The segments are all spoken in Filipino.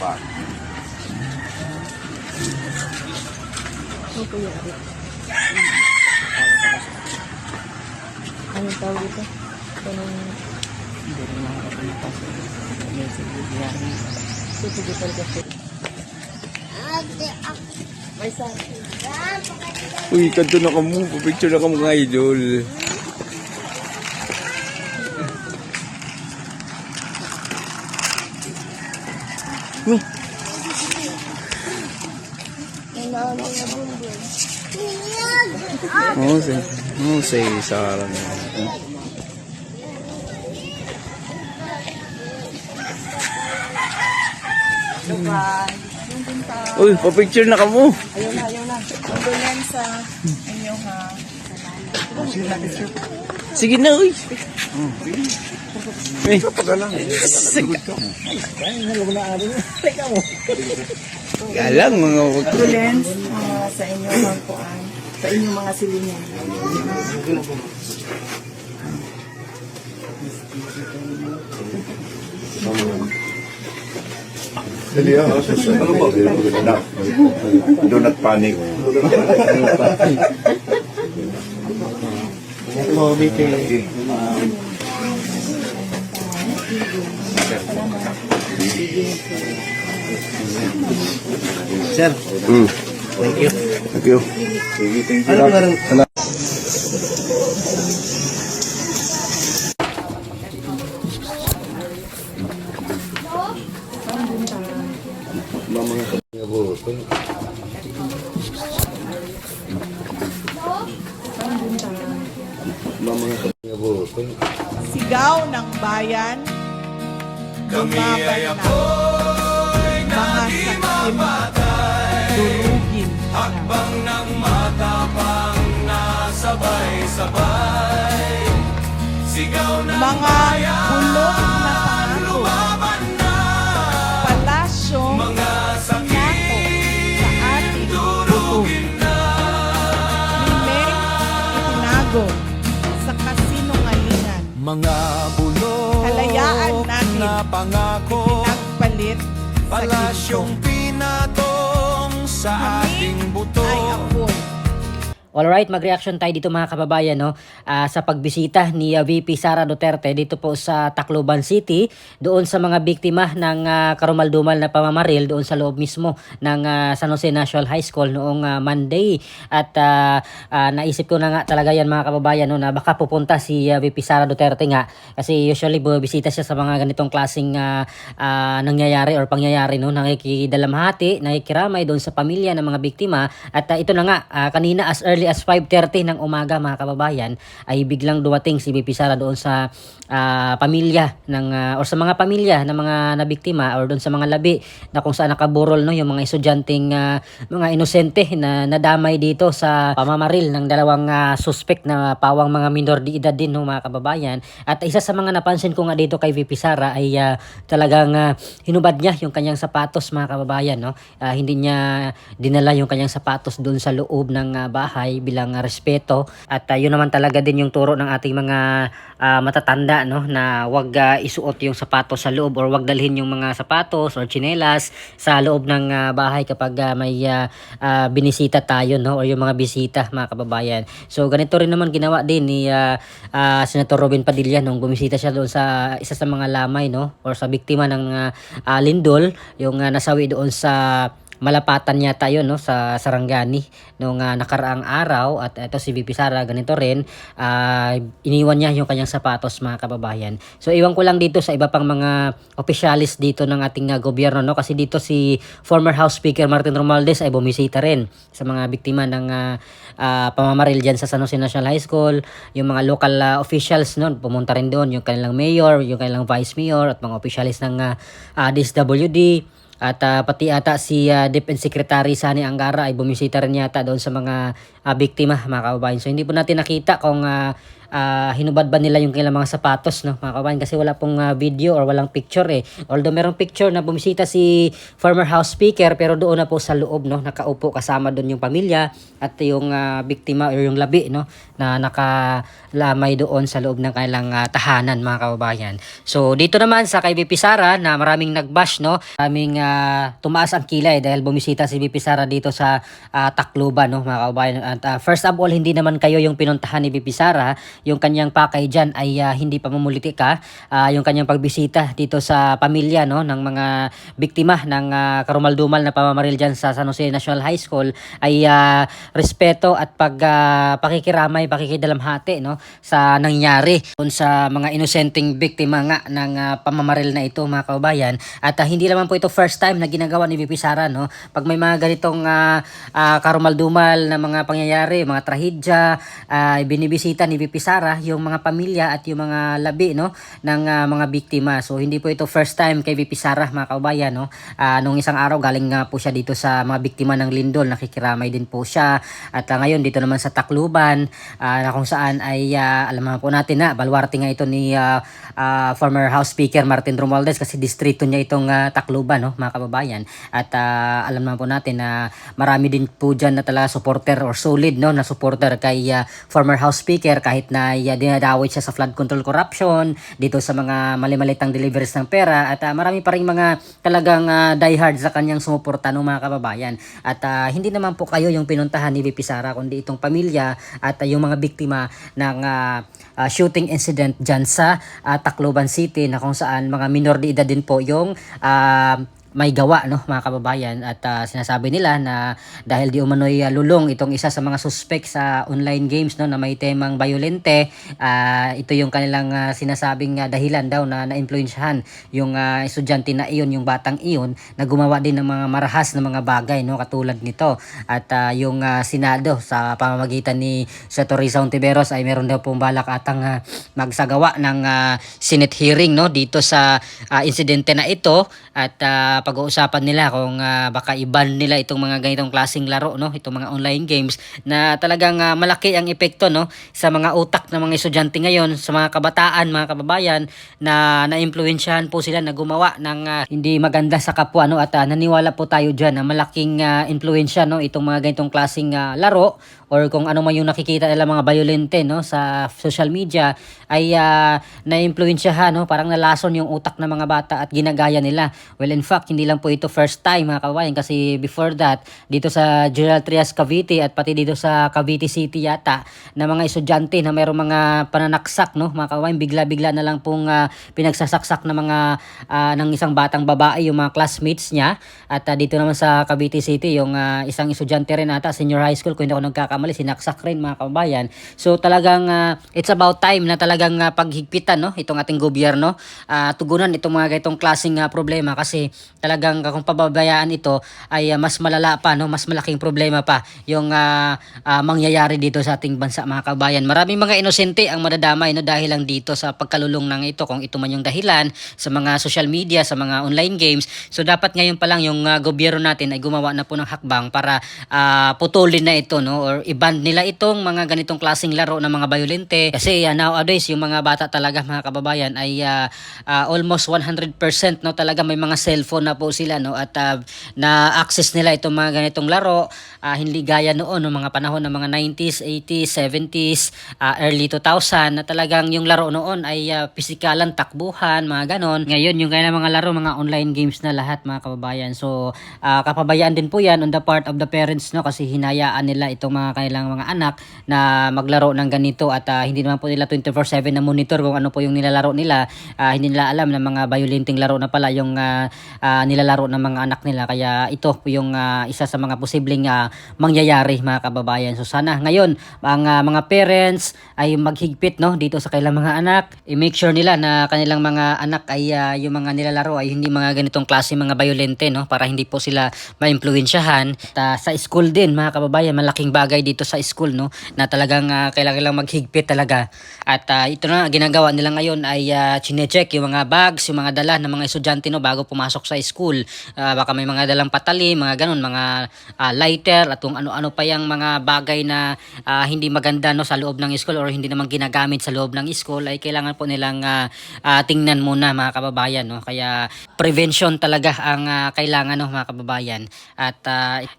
pa. Ano po yun? Anong tawag ito? Ito nung... Hindi rin makakapalipas. Ito digital kasi. May sabi. Uy, kanto na kamo. Picture na kamo mga idol. Uy. Say Sarah na. Uy, pa-picture na kamo. Ayun na, ayun na. Condolence sa inyo ha. Sige na, uy. Uy. Galang mga Condolence sa inyo magpuan. Sa inyong mga silingan. Dali ano ba? Do not panic. Sir. Thank you. Thank you. Thank you. Sigaw ng bayan, lumaban na, mga sakim, durugin na. Hakbang ng matapang na sabay-sabay. Sigaw ng Mga bulong na pangako, lumaban na. palasyong Mga nako sakit sa ating tutup. durugin na. Limeng itinago sa kasinungalingan, Mga bulong kalayaan natin na pangako. nagpalit sa ginto. Palasyong pinatong sa ating buto. Ay apoy. Alright, mag-reaction tayo dito mga kababayan no, sa pagbisita ni VP Sara Duterte dito po sa Tacloban City doon sa mga biktima ng karumaldumal na pamamaril doon sa loob mismo ng San Jose National High School noong Monday. At naisip ko na nga talaga yan mga kababayan no, na baka pupunta si VP Sara Duterte nga kasi usually bumibisita siya sa mga ganitong klaseng nangyayari or pangyayari no, nakikidalamhati, nakikiramay doon sa pamilya ng mga biktima. At ito na nga kanina as early as 5:30 ng umaga mga kababayan ay biglang dumating si VP Sara doon sa pamilya ng or sa mga pamilya ng mga nabiktima or doon sa mga labi na kung saan nakaburol no yung mga estudyanteng mga inosente na nadamay dito sa pamamaril ng dalawang suspect na pawang mga minor de edad din no mga kababayan. At isa sa mga napansin ko nga dito kay VP Sara ay talagang hinubad niya yung kanyang sapatos mga kababayan no. Hindi niya dinala yung kanyang sapatos doon sa loob ng bahay bilang respeto. At yun naman talaga din yung turo ng ating mga matatanda no, na wag isuot yung sapatos sa loob or wag dalhin yung mga sapatos or tsinelas sa loob ng bahay kapag may binisita tayo no, or yung mga bisita mga kababayan. So ganito rin naman ginawa din ni Senator Robin Padilla nung bumisita siya doon sa isa sa mga lamay no, or sa biktima ng lindol, yung nasawi doon sa Malapatan yata yun no, sa Sarangani nung nakaraang araw. At ito si VP Sara ganito rin, iniwan niya yung kanyang sapatos mga kababayan. So iwan ko lang dito sa iba pang mga opisyalis dito ng ating gobyerno no, kasi dito si former House Speaker Martin Romualdez ay bumisita rin sa mga biktima ng pamamaril dyan sa San Jose National High School. Yung mga local officials no, pumunta rin doon, yung kanilang mayor, yung kanilang vice mayor at mga opisyalis ng DSWD. At pati ata si Defense Secretary Sani Angara ay bumisita rin yata doon sa mga biktima mga kababayan. So hindi po natin nakita kung hinubad ba nila yung kailang mga sapatos, no mga kababayan, kasi wala pong video or walang picture although merong picture na bumisita si former House Speaker, pero doon na po sa loob, no, nakaupo kasama doon yung pamilya at yung biktima or yung labi, no, na nakalamay doon sa loob ng kailang tahanan mga kababayan. So dito naman sa kay VP Sara na maraming nagbash, no, maraming tumaas ang kilay dahil bumisita si VP Sara dito sa Tacloban, no mga kababayan. At first of all, hindi naman kayo yung pinuntahan ni VP Sara. Yung kanyang pakay dyan ay hindi pamumulitika. Yung kanyang pagbisita dito sa pamilya, no, ng mga biktima ng karumaldumal na pamamaril dyan sa San Jose National High School ay respeto at pakikiramay, pakikidalamhati, no, sa nangyari sa mga inosenteng biktima nga ng pamamaril na ito mga kababayan. At hindi naman po ito first time na ginagawa ni VP Sara, no. Pag may mga ganitong karumaldumal na mga pangyayari, mga trahedya, binibisita ni VP Sara yung mga pamilya at yung mga labi, no, ng mga biktima. So hindi po ito first time kay VP Sara mga kababayan, no. Nung isang araw galing nga po siya dito sa mga biktima ng lindol, nakikiramay din po siya. At ngayon dito naman sa Tacloban, na kung saan ay alam naman po natin na baluarte nga ito ni former House Speaker Martin Romualdez kasi distrito niya itong Tacloban, no mga kababayan. At alam naman po natin na marami din po dyan na talaga supporter or solid, no, na supporter kay former House Speaker kahit na dinadawit siya sa flood control corruption, dito sa mga mali-malitang deliveries ng pera, at marami pa rin mga talagang diehard sa kanyang sumuporta, no mga kababayan. At hindi naman po kayo yung pinuntahan ni VP Sara, kundi itong pamilya at yung mga biktima ng shooting incident dyan sa Tacloban City, na kung saan mga minor de edad din po yung may gawa, no mga kababayan. At sinasabi nila na dahil di umano'y lulong itong isa sa mga suspect sa online games, no, na may temang violente, ito yung kanilang sinasabing dahilan daw na na-influensyahan yung estudyante na iyon, yung batang iyon, na gumawa din ng mga marahas na mga bagay, no, katulad nito. At yung Senado sa pamamagitan ni Senator Risa Hontiveros ay meron daw pong balak atang magsagawa ng Senate hearing, no, dito sa insidente na ito. At pag-uusapan nila kung baka i-ban nila itong mga ganitong klaseng laro, no, itong mga online games na talagang malaki ang epekto, no, sa mga utak ng mga estudyante ngayon, sa mga kabataan, mga kababayan, na na-impluwensyahan po sila na gumawa ng hindi maganda sa kapwa, no. At naniwala po tayo dyan na malaking impluwensya, no, itong mga ganitong klaseng laro or kung ano man yung nakikita nila mga violente, no, sa social media ay na-impluwensyahan, no, parang nalason yung utak ng mga bata at ginagaya nila. Well, in fact, hindi lang po ito first time mga kababayan, kasi before that dito sa General Trias Cavite at pati dito sa Cavite City yata, na mga estudyante na mayroong mga pananaksak, no mga kababayan, bigla-bigla na lang pong pinagsasaksak na mga ng isang batang babae yung mga classmates niya. At dito naman sa Cavite City yung isang estudyante rin ata, senior high school kung hindi ako nagkakamali, sinaksak rin mga kababayan. So talagang it's about time na talagang paghigpitan, no, itong ating gobyerno, tugunan itong mga ganitong klaseng problema, kasi talagang kung pababayaan ito ay mas malala pa, no, mas malaking problema pa yung mangyayari dito sa ating bansa mga kabayan. Maraming mga inosente ang madadamay, no, dahil lang dito sa pagkalulong ng ito, kung ito man yung dahilan sa mga social media, sa mga online games. So dapat ngayon pa lang yung gobyerno natin ay gumawa na po ng hakbang para putulin na ito, no, or i-ban nila itong mga ganitong klaseng laro ng mga violente, kasi nowadays yung mga bata talaga mga kababayan ay almost 100%, no, talaga may mga cellphone na po sila, no, at na-access nila itong mga ganitong laro, hindi gaya noon ng mga panahon ng mga 90s, 80s, 70s, early 2000, na talagang yung laro noon ay pisikalan, takbuhan, mga ganon. Ngayon yung kailang mga laro, mga online games na lahat mga kababayan. So kapabayaan din po yan on the part of the parents, no, kasi hinayaan nila itong mga kailang mga anak na maglaro ng ganito, at hindi naman po nila 24/7 na monitor kung ano po yung nilalaro nila. Hindi nila alam na mga violenting laro na pala yung nilalaro ng mga anak nila. Kaya ito po yung isa sa mga posibleng mangyayari mga kababayan. So sana ngayon ang mga parents ay maghigpit, no, dito sa kailang mga anak. I-make sure nila na kanilang mga anak ay yung mga nilalaro ay hindi mga ganitong klase mga violente, no, para hindi po sila ma-impluwensyahan. Sa school din mga kababayan, malaking bagay dito sa school, no, na talagang kailangan maghigpit talaga. At ito na ginagawa nila ngayon ay chine-check yung mga bags, yung mga dala ng mga estudyante, no, bago pumasok sa school. Baka may mga dalang patali, mga ganun, mga lighter at kung ano-ano pa yung mga bagay na hindi maganda no sa loob ng school or hindi naman ginagamit sa loob ng school, ay kailangan po nilang tingnan muna mga kababayan, no. Kaya prevention talaga ang kailangan, no, mga kababayan. At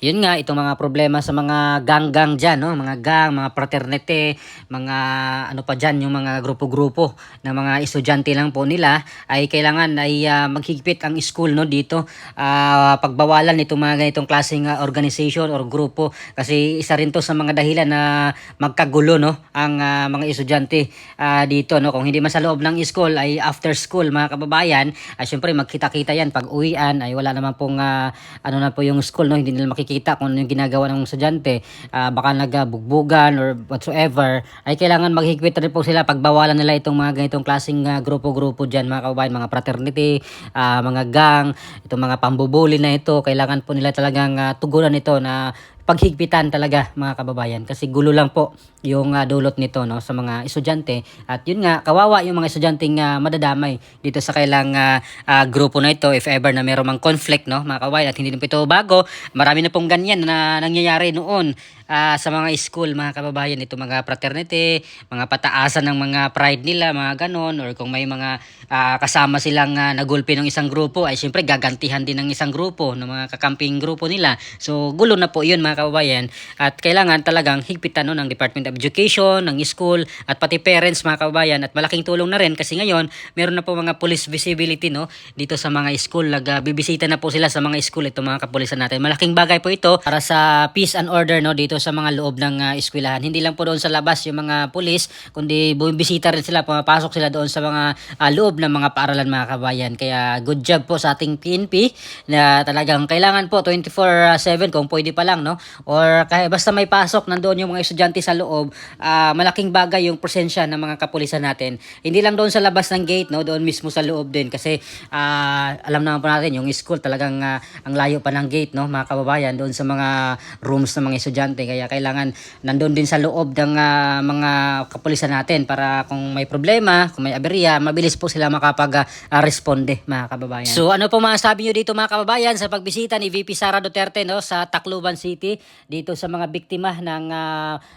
yun nga, itong mga problema sa mga gang-gang dyan, no, mga gang, mga fraternity, mga ano pa dyan, yung mga grupo-grupo na mga estudyante lang po nila, ay kailangan ay maghigpit ang school, no, dito. Pagbawalan itong mga ganitong klaseng organization or grupo, kasi isa rin to sa mga dahilan na magkagulo, no, ang mga estudyante dito, no. Kung hindi man sa loob ng school, ay after school mga kababayan, ay syempre magkita-kita yan pag uwian, ay wala naman pong ano na po yung school, no, hindi nila makikita kung ano yung ginagawa ng estudyante, baka nagbugbugan or whatsoever, ay kailangan maghigpit rin po sila, pagbawalan nila itong mga ganitong klaseng grupo-grupo dyan mga kababayan, mga fraternity, mga gang, itong mga pambubuli na ito, kailangan po nila talagang tugunan ito na paghigpitan talaga mga kababayan, kasi gulo lang po yung dulot nito, no, sa mga estudyante. At yun nga, kawawa yung mga estudyanteng madadamay dito sa kailang grupo na ito if ever na meron mang conflict, no, mga kababayan. At hindi din po ito bago, marami na pong ganyan na nangyayari noon sa mga school mga kababayan, ito mga fraternity, mga pataasan ng mga pride nila, mga ganon, or kung may mga kasama silang nagulpi ng isang grupo, ay syempre gagantihan din ng isang grupo, ng mga kakamping grupo nila. So gulo na po yun mga kababayan, at kailangan talagang higpitan, no, ng Department of Education, ng school, at pati parents mga kababayan. At malaking tulong na rin kasi ngayon meron na po mga police visibility, no, dito sa mga school. Bibisita na po sila sa mga school itong mga kapulisan natin. Malaking bagay po ito para sa peace and order, no, dito sa mga loob ng eskwelahan. Hindi lang po doon sa labas yung mga pulis, kundi bumibisita rin sila, pumapasok sila doon sa mga loob ng mga paaralan mga kababayan. Kaya good job po sa ating PNP na talagang kailangan po 24/7 kung pwede pa lang, no, or kaya basta may pasok nandoon yung mga estudyante sa loob, malaking bagay yung presensya ng mga kapulisan natin. Hindi lang doon sa labas ng gate, no, doon mismo sa loob din, kasi alam naman po natin yung school talagang ang layo pa ng gate, no, mga kababayan, doon sa mga rooms ng mga estudyante. Kaya kailangan nandoon din sa loob ng mga kapulisan natin para kung may problema, kung may aberya, mabilis po sila makapag-responde mga kababayan. So ano po masasabi nyo dito mga kababayan sa pagbisita ni VP Sara Duterte, no, sa Tacloban City, dito sa mga biktima ng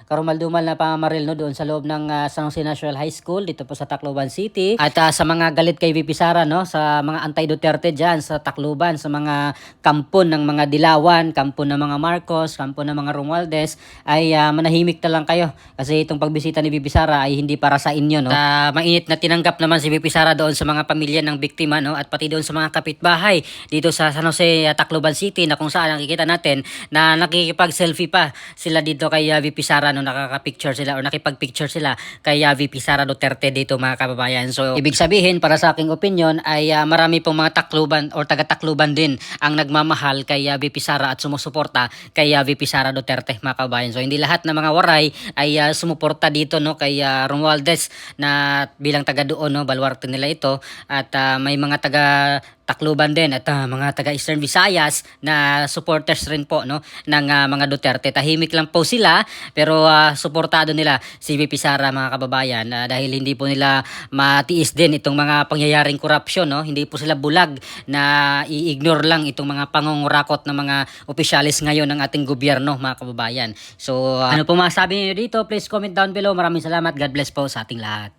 karumal-dumal na pamamaril, no, doon sa loob ng San Jose National High School dito po sa Tacloban City, at sa mga galit kay VP Sara, no, sa mga anti-Duterte dyan sa Tacloban, sa mga kampon ng mga Dilawan, kampon ng mga Marcos, kampon ng mga Romualdez, ay manahimik na lang kayo, kasi itong pagbisita ni VP Sara ay hindi para sa inyo, no. Mainit na tinanggap naman si VP Sara doon sa mga pamilya ng biktima, no, at pati doon sa mga kapitbahay dito sa San Jose, Tacloban City, na kung saan nakikita natin na nakikipag-selfie pa sila dito kay VP Sara, no, nakaka-picture sila or nakipag-picture sila kay VP Sara Duterte dito mga kababayan. So ibig sabihin, para sa aking opinion, ay marami pong mga Tacloban or taga-Tacloban din ang nagmamahal kay VP Sara at sumusuporta kay VP Sara Duterte mga kababayan. So hindi lahat ng mga waray ay sumuporta dito, no, kay Romualdez na bilang taga doon, no, baluarte nila ito, at may mga taga Tacloban din at mga taga Eastern Visayas na supporters rin po, no, ng mga Duterte. Tahimik lang po sila, pero suportado nila si VP Sara mga kababayan, dahil hindi po nila matiis din itong mga pangyayaring korupsyon, no. Hindi po sila bulag na i-ignore lang itong mga pangungurakot ng mga opisyalis ngayon ng ating gobyerno mga kababayan. So ano po masasabi niyo dito? Please comment down below. Maraming salamat. God bless po sa ating lahat.